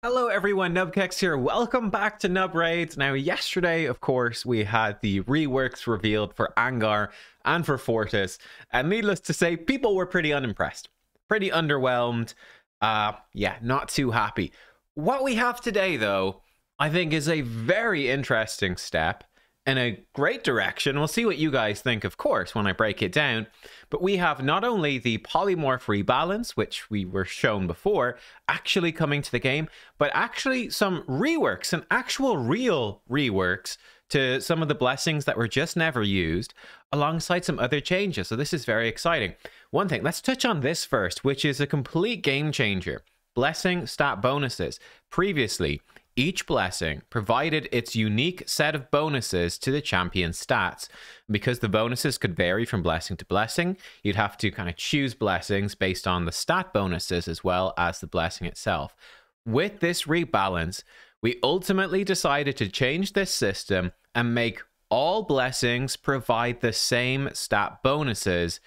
Hello everyone, nubkeks here. Welcome back to Nub Raids. Now, yesterday, of course, we had the reworks revealed for Angar and for Fortis, and needless to say, people were pretty unimpressed, pretty underwhelmed. Yeah, not too happy. What we have today, though, I think is a very interesting step in a great direction. We'll see what you guys think, of course, when I break it down. But we have not only the polymorph rebalance, which we were shown before, actually coming to the game, but actually some reworks, and actual real reworks to some of the blessings that were just never used, alongside some other changes. So this is very exciting. One thing, let's touch on this first, which is a complete game changer. Blessing stat bonuses. Previously, each blessing provided its unique set of bonuses to the champion's stats. Because the bonuses could vary from blessing to blessing, you'd have to kind of choose blessings based on the stat bonuses as well as the blessing itself. With this rebalance, we ultimately decided to change this system and make all blessings provide the same stat bonuses,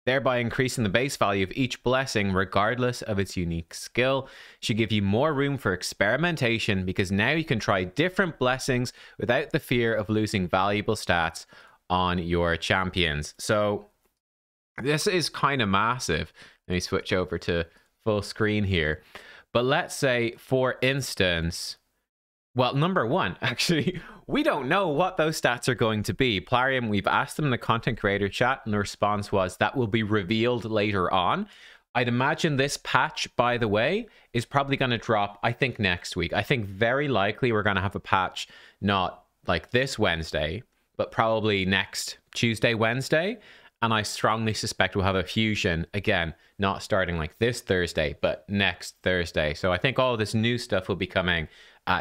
thereby increasing the base value of each blessing regardless of its unique skill. Should give you more room for experimentation because now you can try different blessings without the fear of losing valuable stats on your champions. So this is kind of massive. Let me switch over to full screen here. But let's say, for instance, well, number one, actually, we don't know what those stats are going to be. Plarium, we've asked them in the content creator chat, and the response was that will be revealed later on. I'd imagine this patch, by the way, is probably going to drop, I think, next week. I think very likely we're going to have a patch not like this Wednesday, but probably next Tuesday, Wednesday. And I strongly suspect we'll have a fusion, again, not starting like this Thursday, but next Thursday. So I think all of this new stuff will be coming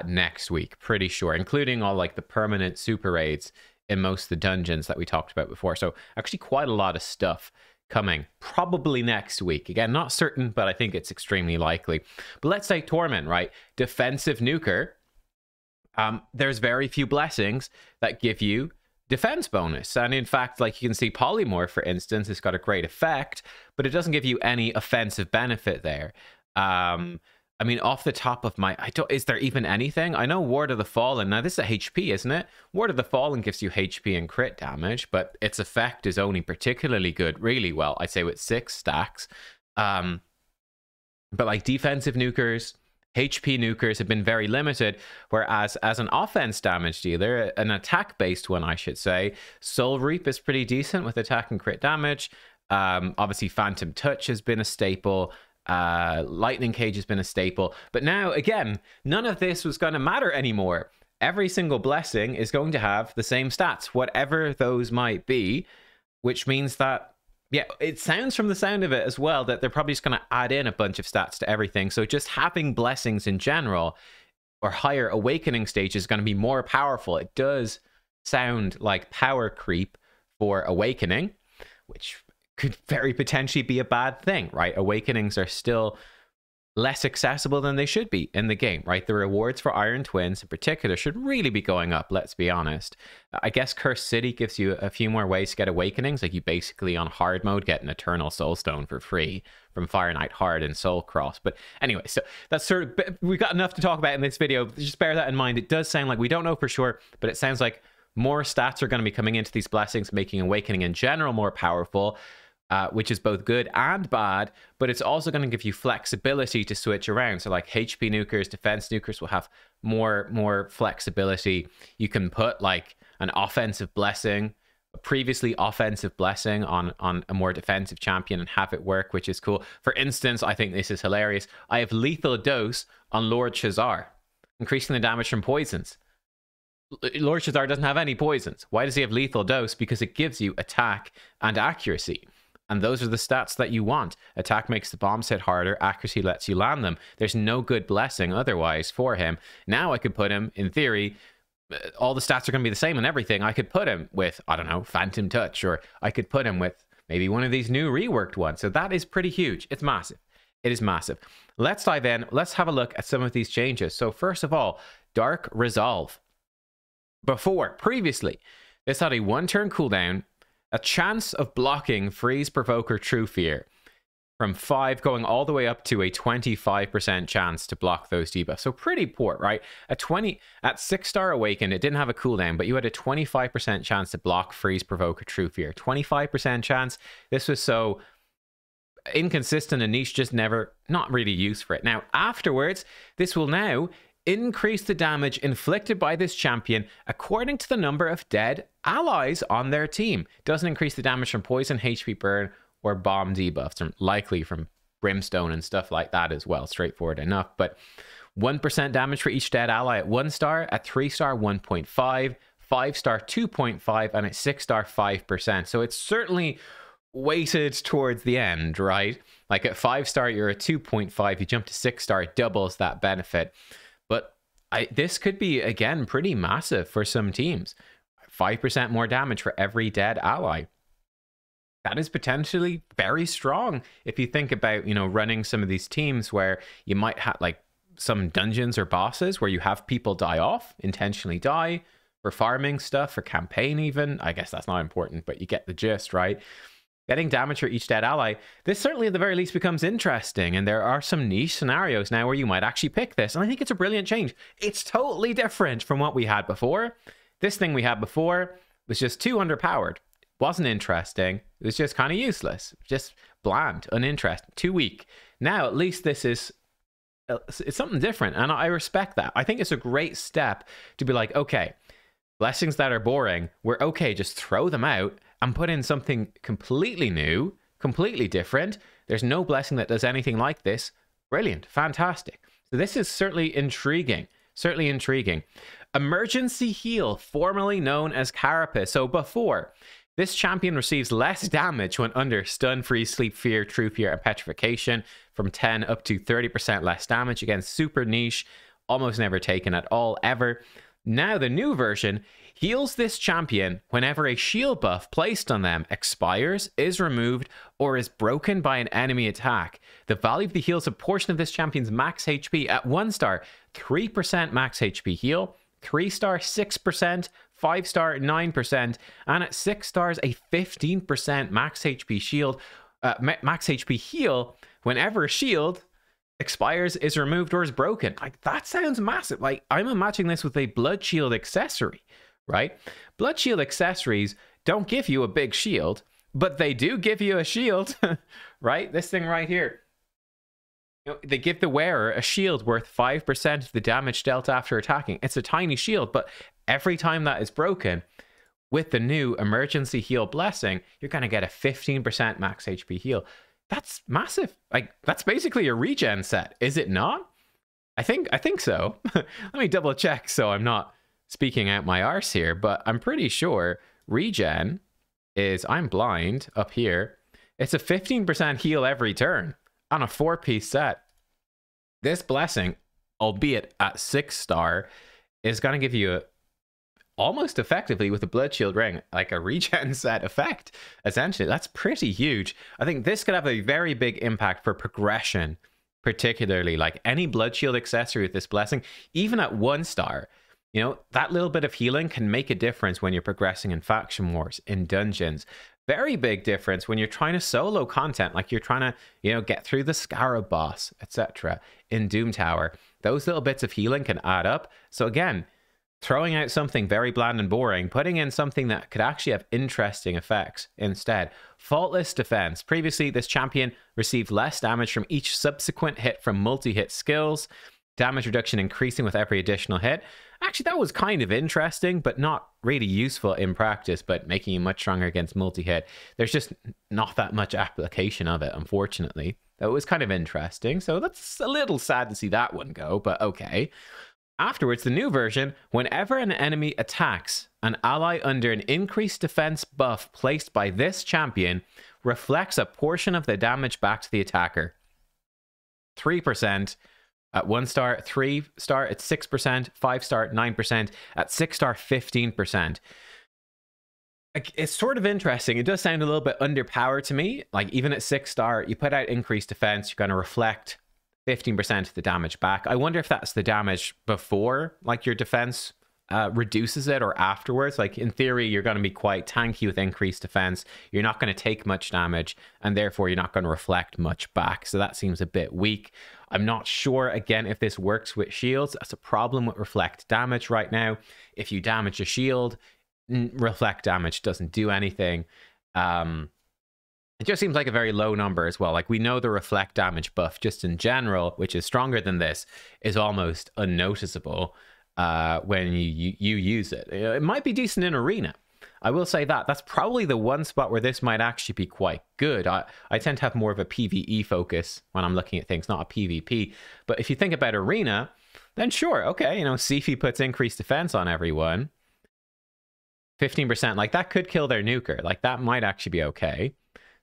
next week, pretty sure, including all like the permanent super raids in most of the dungeons that we talked about before. So actually quite a lot of stuff coming probably next week. Again, not certain, but I think it's extremely likely. But let's say Torment, right? Defensive nuker. There's very few blessings that give you defense bonus. And in fact, like you can see polymorph, for instance, it's got a great effect, but it doesn't give you any offensive benefit there. I mean, off the top of my... is there even anything? I know Ward of the Fallen. Now, this is a HP, isn't it? Ward of the Fallen gives you HP and crit damage, but its effect is only particularly good, really well, I'd say with 6 stacks. But like defensive nukers, HP nukers have been very limited, whereas as an offense damage dealer, an attack-based one, I should say, Soul Reap is pretty decent with attack and crit damage. Obviously, Phantom Touch has been a staple. Lightning Cage has been a staple, but now again, none of this was going to matter anymore. Every single blessing is going to have the same stats, whatever those might be, which means that, yeah, it sounds from the sound of it as well that they're probably just going to add in a bunch of stats to everything. So just having blessings in general or higher awakening stages is going to be more powerful. It does sound like power creep for awakening, which could very potentially be a bad thing, right? Awakenings are still less accessible than they should be in the game, right? The rewards for Iron Twins in particular should really be going up, let's be honest. I guess Cursed City gives you a few more ways to get awakenings, like you basically on hard mode get an Eternal Soulstone for free from Fire Knight Hard and Soul Cross. But anyway, so that's sort of, we've got enough to talk about in this video. Just bear that in mind. It does sound like, we don't know for sure, but it sounds like more stats are going to be coming into these blessings, making Awakening in general more powerful. Which is both good and bad, but it's also going to give you flexibility to switch around. So like HP nukers, defense nukers will have more flexibility. You can put like an offensive blessing, a previously offensive blessing on a more defensive champion and have it work, which is cool. For instance, I think this is hilarious. I have lethal dose on Lord Shazar, increasing the damage from poisons. Lord Shazar doesn't have any poisons. Why does he have lethal dose? Because it gives you attack and accuracy. And those are the stats that you want. Attack makes the bombs hit harder. Accuracy lets you land them. There's no good blessing otherwise for him. Now I could put him, in theory, all the stats are going to be the same and everything. I could put him with, I don't know, Phantom Touch, or I could put him with maybe one of these new reworked ones. So that is pretty huge. It's massive. It is massive. Let's dive in. Let's have a look at some of these changes. So first of all, Dark Resolve. Previously, this had a 1-turn cooldown, a chance of blocking Freeze, Provoke, or True Fear. from 5 going all the way up to a 25% chance to block those debuffs. So pretty poor, right? At 6-star Awakened, it didn't have a cooldown, but you had a 25% chance to block, freeze, provoke, or true fear. 25% chance. This was so inconsistent and niche, just never, not really used for it. Now, afterwards, this will now increase the damage inflicted by this champion according to the number of dead allies on their team. Doesn't increase the damage from poison, HP burn, or bomb debuffs, or likely from brimstone and stuff like that as well. Straightforward enough. But 1% damage for each dead ally at 1-star, at 3-star 1.5, 5-star 2.5, and at 6-star 5%. So it's certainly weighted towards the end, right? Like at 5-star, you're at 2.5. You jump to 6-star, it doubles that benefit. But this could be, again, pretty massive for some teams. 5% more damage for every dead ally. That is potentially very strong if you think about, you know, running some of these teams where you might have like some dungeons or bosses where you have people die off, intentionally die, for farming stuff, for campaign even. I guess that's not important, but you get the gist, right? Getting damage for each dead ally, this certainly at the very least becomes interesting, and there are some niche scenarios now where you might actually pick this, and I think it's a brilliant change. It's totally different from what we had before. This thing we had before was just too underpowered. Wasn't interesting. It was just kind of useless, just bland, uninteresting, too weak. Now at least this is it's something different, and I respect that. I think it's a great step to be like, okay, blessings that are boring, we're okay, just throw them out and put in something completely new, completely different. There's no blessing that does anything like this. Brilliant, fantastic. So this is certainly intriguing. Certainly intriguing. Emergency heal, formerly known as Carapace. So before, this champion receives less damage when under stun, freeze, sleep, fear, true fear, and petrification, from 10 up to 30% less damage. Again, super niche, almost never taken at all, ever. Now, the new version heals this champion whenever a shield buff placed on them expires, is removed, or is broken by an enemy attack. The value of the heal is a portion of this champion's max HP. At 1-star, 3% max HP heal, 3-star 6%, 5-star 9%, and at 6 stars a 15% max HP shield, max HP heal whenever a shield expires, is removed, or is broken. Like, that sounds massive. Like, I'm matching this with a blood shield accessory, right? Blood shield accessories don't give you a big shield, but they do give you a shield, right? This thing right here. You know, they give the wearer a shield worth 5% of the damage dealt after attacking. It's a tiny shield, but every time that is broken, with the new emergency heal blessing, you're going to get a 15% max HP heal. That's massive. Like, that's basically a regen set, is it not? I think so. Let me double check so I'm not speaking out my arse here, but I'm pretty sure regen is, I'm blind up here. It's a 15% heal every turn on a 4-piece set. This blessing, albeit at 6-star, is going to give you almost effectively with the blood shield ring, like a regen set effect. Essentially, that's pretty huge. I think this could have a very big impact for progression, particularly like any blood shield accessory with this blessing, even at 1-star. You know, that little bit of healing can make a difference when you're progressing in faction wars, in dungeons. Very big difference when you're trying to solo content, like you're trying to, you know, get through the Scarab boss, etc. in Doom Tower. Those little bits of healing can add up. So again, throwing out something very bland and boring, putting in something that could actually have interesting effects instead. Faultless defense. Previously, this champion received less damage from each subsequent hit from multi-hit skills. Damage reduction increasing with every additional hit. Actually, that was kind of interesting, but not really useful in practice, but making you much stronger against multi-hit. There's just not that much application of it, unfortunately. That was kind of interesting, so that's a little sad to see that one go, but okay. Afterwards, the new version, whenever an enemy attacks, an ally under an increased defense buff placed by this champion reflects a portion of the damage back to the attacker. 3%. At 1-star, 3-star, it's 6%, 5-star, 9%, at 6-star, 15%. It's sort of interesting. It does sound a little bit underpowered to me. Like, even at 6-star, you put out increased defense, you're going to reflect 15% of the damage back. I wonder if that's the damage before, like, your defense reduces it or afterwards. Like in theory, you're going to be quite tanky with increased defense. You're not going to take much damage, and therefore you're not going to reflect much back. So that seems a bit weak. I'm not sure, again, if this works with shields. That's a problem with reflect damage right now. If you damage a shield, reflect damage doesn't do anything. It just seems like a very low number as well. Like, we know the reflect damage buff just in general, which is stronger than this, is almost unnoticeable when you use it. It might be decent in arena. I will say that. That's probably the one spot where this might actually be quite good. I tend to have more of a PvE focus when I'm looking at things, not a PvP. But if you think about arena, then sure, okay, you know, Sifi puts increased defense on everyone. 15%, like that could kill their nuker. Like that might actually be okay.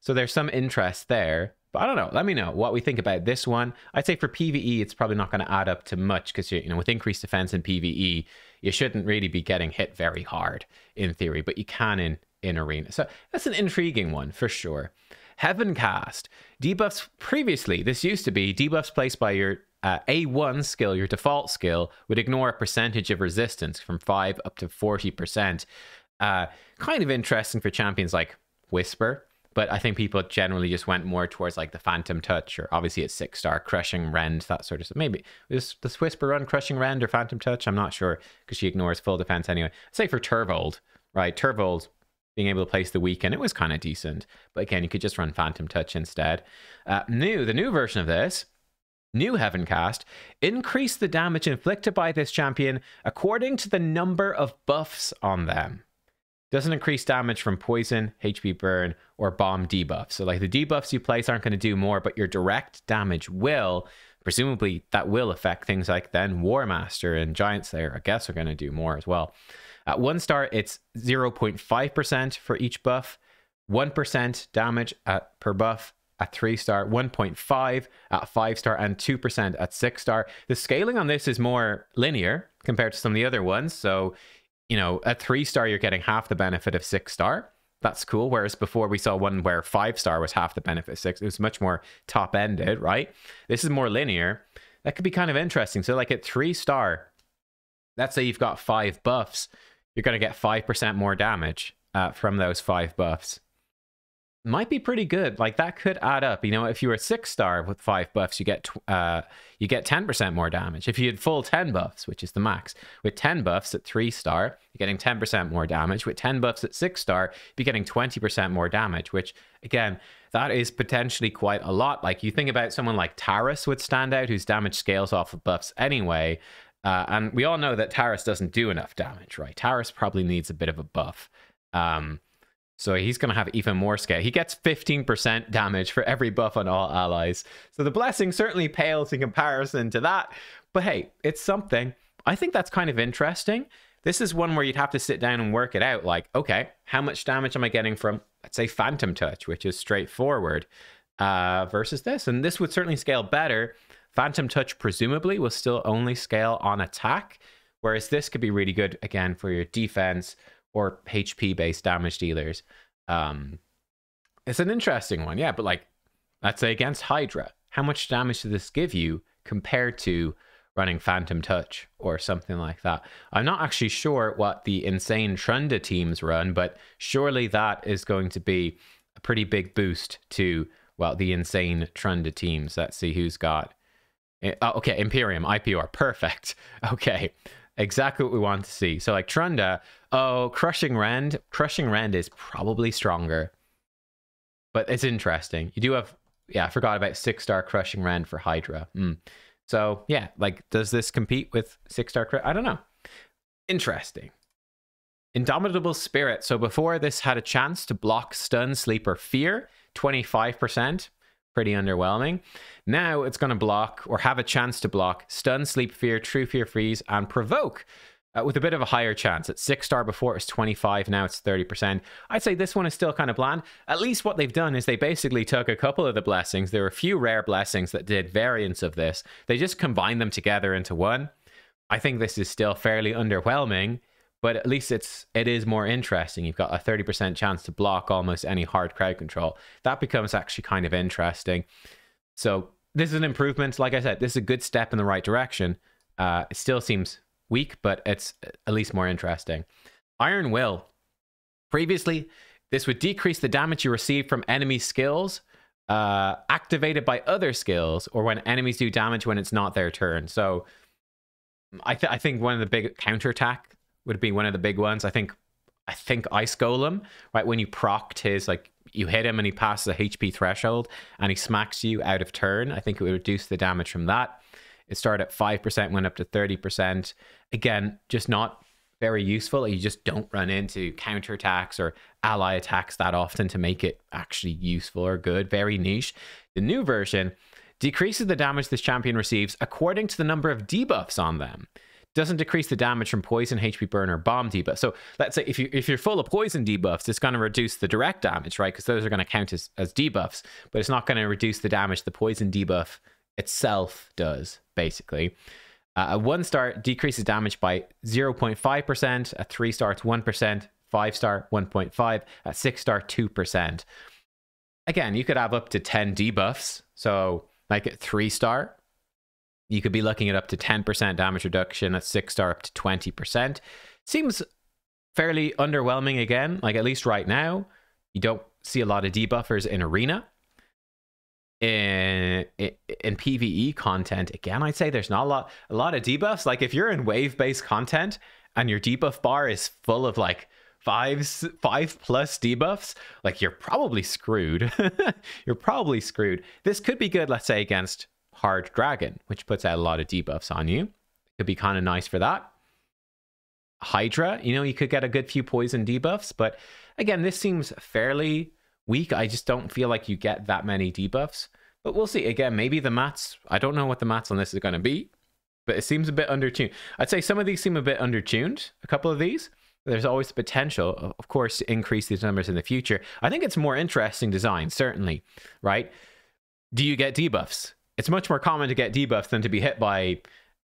So there's some interest there. But I don't know. Let me know what we think about this one. I'd say for PvE, it's probably not going to add up to much because, you know, with increased defense in PvE, you shouldn't really be getting hit very hard in theory, but you can in arena. So that's an intriguing one for sure. Heaven Cast. Debuffs previously, this used to be debuffs placed by your A1 skill, your default skill, would ignore a percentage of resistance from 5 up to 40%. Kind of interesting for champions like Whisper. But I think people generally just went more towards like the Phantom Touch, or obviously it's 6-star, Crushing Rend, that sort of stuff. Maybe does Whisper run Crushing Rend or Phantom Touch? I'm not sure, because she ignores full defense anyway. I'd say for Turvold, right? Turvold being able to place the weaken, it was kind of decent. But again, you could just run Phantom Touch instead. The new version of this, new Heaven Cast, increase the damage inflicted by this champion according to the number of buffs on them. Doesn't increase damage from poison, HP burn, or bomb debuffs. So like the debuffs you place aren't going to do more, but your direct damage will. Presumably that will affect things like then War Master and Giant Slayer, I guess, are going to do more as well. At 1 star, it's 0.5% for each buff, 1% damage per buff. At 3 star, 1.5 at 5 star, and 2% at 6 star. The scaling on this is more linear compared to some of the other ones. So, you know, at 3 star, you're getting half the benefit of 6 star. That's cool. Whereas before we saw one where 5 star was half the benefit of 6. It was much more top ended, right? This is more linear. That could be kind of interesting. So like at 3 star, let's say you've got 5 buffs, you're going to get 5% more damage from those 5 buffs. Might be pretty good. Like that could add up. You know, if you were 6 star with 5 buffs, you get 10% more damage. If you had full 10 buffs, which is the max, with 10 buffs at 3 star, you're getting 10% more damage. With 10 buffs at 6 star, you're getting 20% more damage, which again, that is potentially quite a lot. Like you think about someone like Taris would stand out, whose damage scales off of buffs anyway. And we all know that Taris doesn't do enough damage, right? Taris probably needs a bit of a buff. So he's going to have even more scale. He gets 15% damage for every buff on all allies. So the blessing certainly pales in comparison to that. But hey, it's something. I think that's kind of interesting. This is one where you'd have to sit down and work it out. Like, okay, how much damage am I getting from, let's say, Phantom Touch, which is straightforward, versus this? And this would certainly scale better. Phantom Touch presumably will still only scale on attack, whereas this could be really good, again, for your defense or HP-based damage dealers. It's an interesting one, yeah, but like, let's say against Hydra, how much damage does this give you compared to running Phantom Touch or something like that? I'm not actually sure what the insane Trunda teams run, but surely that is going to be a pretty big boost to, well, the insane Trunda teams. Let's see who's got... Oh, okay, Imperium, IPR, perfect. Okay, exactly what we want to see. So like Trunda, oh, Crushing Rend is probably stronger, but it's interesting. You do have, yeah, I forgot about 6-star Crushing Rend for Hydra. So yeah, like, does this compete with 6-star? I don't know. Interesting. Indomitable Spirit. So before this had a chance to block Stun, Sleep, or Fear, 25%. Pretty underwhelming. Now it's going to block, or have a chance to block, Stun, Sleep, Fear, True Fear, Freeze, and Provoke, with a bit of a higher chance. At 6-star before it was 25, now it's 30%. I'd say this one is still kind of bland. At least what they've done is they basically took a couple of the blessings. There were a few rare blessings that did variants of this. They just combined them together into one. I think this is still fairly underwhelming, but at least it is more interesting. You've got a 30% chance to block almost any hard crowd control. That becomes actually kind of interesting. So this is an improvement. Like I said, this is a good step in the right direction. It still seems weak, but it's at least more interesting. Iron Will. Previously, this would decrease the damage you receive from enemy skills activated by other skills, or when enemies do damage when it's not their turn. So I think one of the big counterattack would be one of the big ones. I think Ice Golem, right? When you procced his, like, you hit him and he passes a HP threshold and he smacks you out of turn, I think it would reduce the damage from that. It started at 5%, went up to 30%. Again, just not very useful. You just don't run into counterattacks or ally attacks that often to make it actually useful or good. Very niche. The new version decreases the damage this champion receives according to the number of debuffs on them. Doesn't decrease the damage from poison, HP burn, or bomb debuff. So let's say if you're full of poison debuffs, it's going to reduce the direct damage, right? Because those are going to count as debuffs, but it's not going to reduce the damage the poison debuff itself does, basically. A 1-star decreases damage by 0.5%. At 3-star, it's 1%. 5-star, 1.5%. At 6-star, 2%. Again, you could have up to 10 debuffs. So, like at 3-star, you could be looking at up to 10% damage reduction. At 6-star, up to 20%. Seems fairly underwhelming again. Like, at least right now, you don't see a lot of debuffers in Arena. In PvE content, again, I'd say there's not a lot of debuffs. Like, if you're in wave-based content and your debuff bar is full of like 5+ debuffs, like, you're probably screwed. You're probably screwed. This could be good, let's say, against Hard Dragon, which puts out a lot of debuffs on you. Could be kind of nice for that. Hydra, you know, you could get a good few poison debuffs, but again, this seems fairly weak. I just don't feel like you get that many debuffs, but we'll see. Again, maybe the mats, I don't know what the mats on this is going to be, but it seems a bit undertuned. I'd say some of these seem a bit undertuned, a couple of these. There's always the potential, of course, to increase these numbers in the future. I think it's more interesting design, certainly, right? Do you get debuffs? It's much more common to get debuffs than to be hit by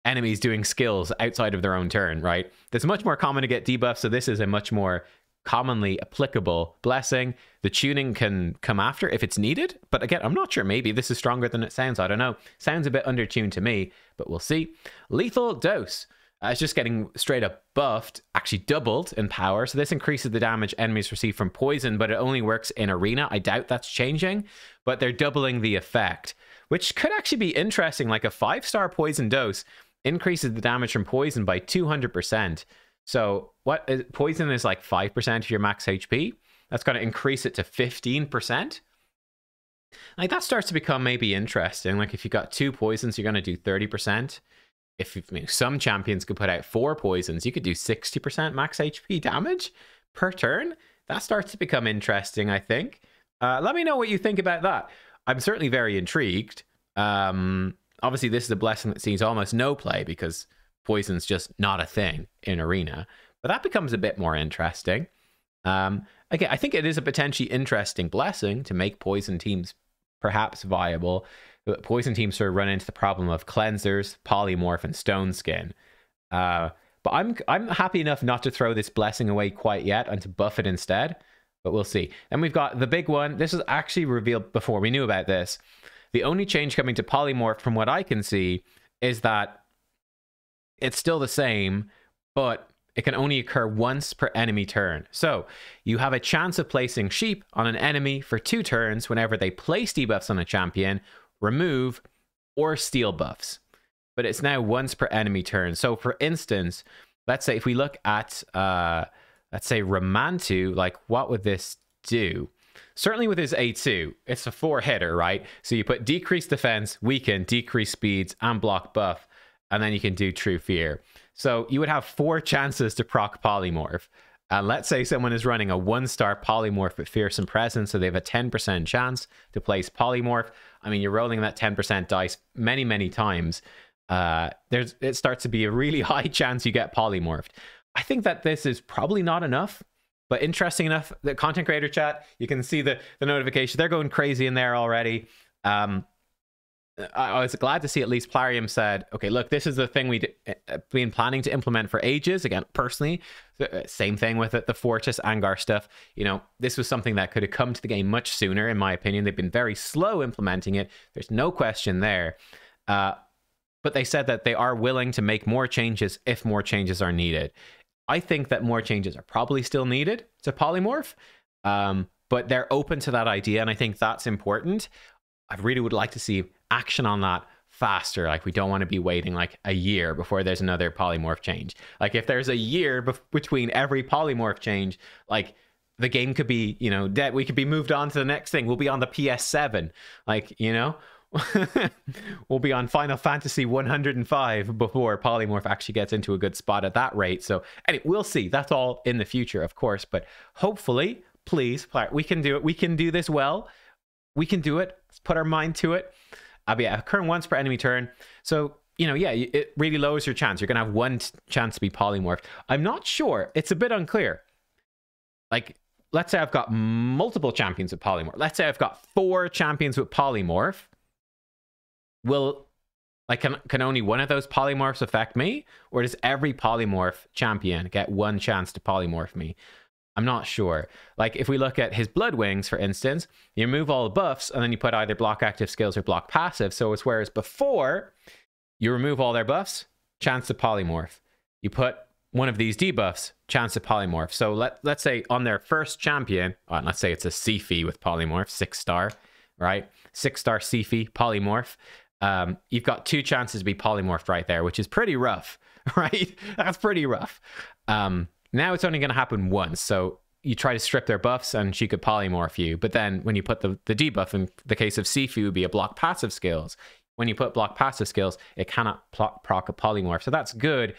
enemies doing skills outside of their own turn, right? It's much more common to get debuffs, so this is a much more commonly applicable blessing. The tuning can come after if it's needed, but again, I'm not sure. Maybe this is stronger than it sounds. I don't know. Sounds a bit undertuned to me, but we'll see. Lethal Dose. It's just getting straight up buffed, actually doubled in power. So this increases the damage enemies receive from poison, but it only works in Arena. I doubt that's changing, but they're doubling the effect, which could actually be interesting. Like a 5-star poison dose increases the damage from poison by 200%. So what is, poison is like 5% of your max HP. That's going to increase it to 15%. Like, that starts to become maybe interesting. Like, if you got 2 poisons, you're going to do 30%. If some champions could put out 4 poisons, you could do 60% max HP damage per turn. That starts to become interesting, I think. Let me know what you think about that. I'm certainly very intrigued. Obviously, this is a blessing that sees almost no play because poison's just not a thing in Arena, but that becomes a bit more interesting. Again, I think it is a potentially interesting blessing to make poison teams perhaps viable. Poison teams sort of run into the problem of cleansers, polymorph, and stone skin. But I'm happy enough not to throw this blessing away quite yet and to buff it instead, but we'll see. Then we've got the big one. This was actually revealed before we knew about this. The only change coming to polymorph, from what I can see, is that it's still the same, but it can only occur once per enemy turn. So you have a chance of placing sheep on an enemy for 2 turns whenever they place debuffs on a champion, remove, or steal buffs. But it's now once per enemy turn. So for instance, let's say if we look at, let's say Ramantu, like, what would this do? Certainly with his A2, it's a 4-hitter, right? So you put decrease defense, weaken, decrease speeds, and block buff, and then you can do True Fear. So you would have 4 chances to proc polymorph. And let's say someone is running a 1-star polymorph with Fearsome Presence, so they have a 10% chance to place polymorph. I mean, you're rolling that 10% dice many, many times. It starts to be a really high chance you get polymorphed. I think that this is probably not enough, but interesting enough, the content creator chat, you can see the notification. They're going crazy in there already. I was glad to see at least Plarium said, okay, look, this is the thing we've been planning to implement for ages. Again, personally, same thing with it, the Fortis Angar stuff. You know, this was something that could have come to the game much sooner, in my opinion. They've been very slow implementing it. There's no question there. but they said that they are willing to make more changes if more changes are needed. I think that more changes are probably still needed to polymorph, but they're open to that idea, and I think that's important. I really would like to see action on that faster. Like, we don't want to be waiting like a year before there's another polymorph change. Like, if there's a year between every polymorph change, like, the game could be, you know, dead. We could be moved on to the next thing. We'll be on the PS7, like, you know. We'll be on Final Fantasy 105 before polymorph actually gets into a good spot at that rate. So anyway, we'll see. That's all in the future, of course, but hopefully, please, we can do it. We can do this well. We can do it. Let's put our mind to it. Yeah, occurring once per enemy turn. So, you know, yeah, it really lowers your chance. You're gonna have one chance to be polymorphed. I'm not sure. It's a bit unclear. Like, let's say I've got multiple champions with polymorph. Let's say I've got 4 champions with polymorph. Will, like, can only one of those polymorphs affect me? Or does every polymorph champion get one chance to polymorph me? I'm not sure. Like, if we look at his Blood Wings, for instance, you remove all the buffs and then you put either block active skills or block passive. So it's whereas before, you remove all their buffs, chance to polymorph. You put one of these debuffs, chance to polymorph. So let's say on their first champion, let's say it's a Sifi with polymorph, 6-star, right? 6-star Sifi polymorph. You've got 2 chances to be polymorphed right there, which is pretty rough, right? That's pretty rough. Now it's only going to happen once. So you try to strip their buffs and she could polymorph you. But then when you put the debuff, in the case of Sifu, would be a block passive skills. When you put block passive skills, it cannot proc a polymorph. So that's good.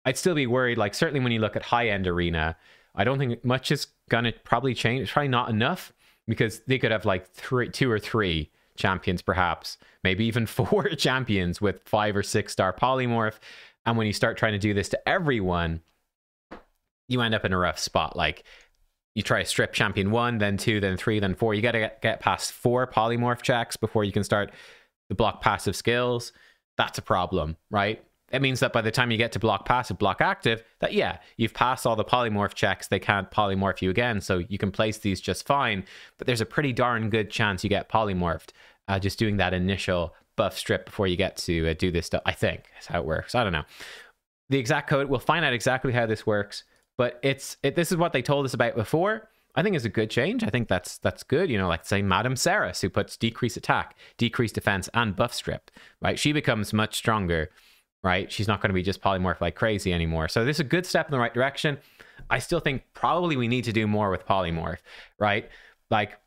I'd still be worried, like, certainly when you look at high-end arena, I don't think much is going to probably change. It's probably not enough, because they could have like 2 or 3 champions, perhaps, maybe even 4 champions with 5 or 6-star polymorph. And when you start trying to do this to everyone, you end up in a rough spot. Like, you try to strip champion 1, then 2, then 3, then 4. You got to get past 4 polymorph checks before you can start the block passive skills. That's a problem, right? It means that by the time you get to block passive, block active, that, yeah, you've passed all the polymorph checks. They can't polymorph you again, so you can place these just fine. But there's a pretty darn good chance you get polymorphed just doing that initial buff strip before you get to do this stuff. I think that's how it works. I don't know. The exact code, we'll find out exactly how this works. But this is what they told us about before. I think it's a good change. I think that's good. You know, like, say, Madame Saris, who puts decrease attack, decrease defense, and buff strip, right? She becomes much stronger. Right? She's not going to be just polymorph like crazy anymore. So this is a good step in the right direction. I still think probably we need to do more with polymorph, right? Like,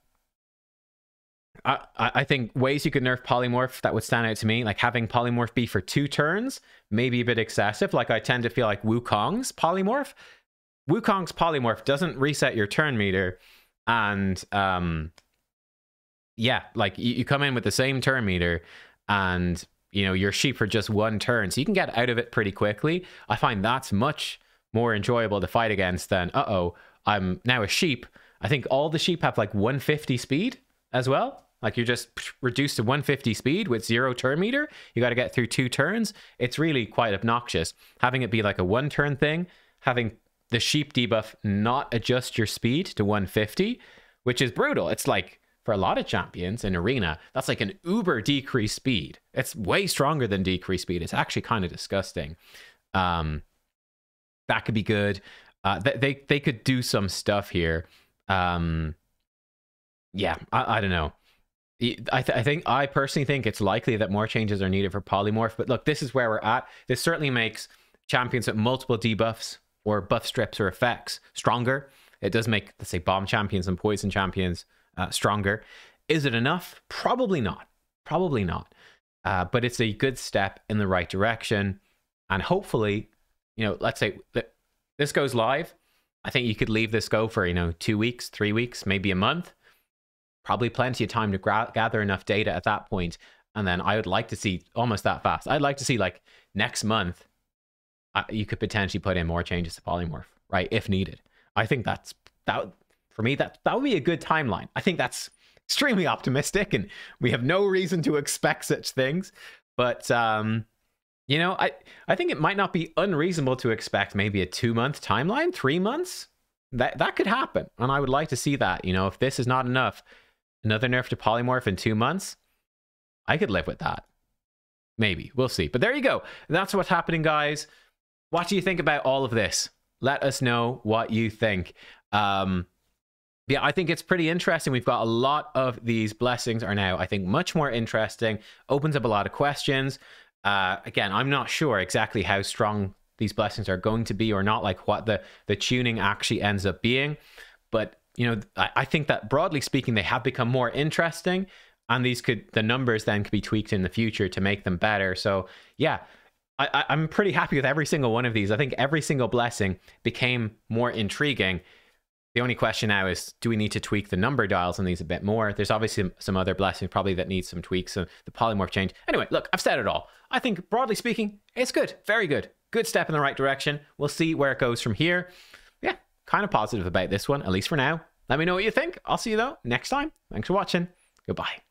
I think ways you could nerf polymorph that would stand out to me, like having polymorph be for 2 turns, maybe a bit excessive. Like, I tend to feel like Wukong's polymorph doesn't reset your turn meter. And yeah, like, you come in with the same turn meter and, you know, you're sheep for just 1 turn, so you can get out of it pretty quickly. I find that's much more enjoyable to fight against than, I'm now a sheep. I think all the sheep have like 150 speed as well. Like, you're just reduced to 150 speed with 0 turn meter. You got to get through 2 turns. It's really quite obnoxious. Having it be like a 1-turn thing, having the sheep debuff not adjust your speed to 150, which is brutal. It's like, for a lot of champions in arena, that's like an uber decreased speed. It's way stronger than decreased speed. It's actually kind of disgusting. That could be good. They could do some stuff here. Yeah, I don't know. I personally think it's likely that more changes are needed for polymorph. But look, this is where we're at. This certainly makes champions with multiple debuffs or buff strips or effects stronger. It does make, let's say, bomb champions and poison champions stronger. Is it enough? Probably not. Probably not. But it's a good step in the right direction. And hopefully, you know, let's say that this goes live. I think you could leave this go for, you know, 2 weeks, 3 weeks, maybe a month. Probably plenty of time to gather enough data at that point. And then I would like to see almost that fast. I'd like to see, like, next month, you could potentially put in more changes to polymorph, right? If needed. I think that for me, that would be a good timeline. I think that's extremely optimistic, and we have no reason to expect such things. But, you know, I think it might not be unreasonable to expect maybe a 2-month timeline, 3 months. That could happen. And I would like to see that. You know, if this is not enough, another nerf to polymorph in 2 months, I could live with that. Maybe. We'll see. But there you go. That's what's happening, guys. What do you think about all of this? Let us know what you think. Yeah, I think it's pretty interesting. We've got a lot of these blessings are now, I think, much more interesting. Opens up a lot of questions. Again, I'm not sure exactly how strong these blessings are going to be or not, like what the tuning actually ends up being. But, you know, I think that broadly speaking, they have become more interesting, and the numbers then could be tweaked in the future to make them better. So yeah, I'm pretty happy with every single one of these. I think every single blessing became more intriguing. The only question now is, do we need to tweak the number dials on these a bit more? There's obviously some other blessings probably that need some tweaks, so the polymorph change. Anyway, look, I've said it all. I think broadly speaking, it's good. Very good. Good step in the right direction. We'll see where it goes from here. Yeah, kind of positive about this one, at least for now. Let me know what you think. I'll see you though next time. Thanks for watching. Goodbye.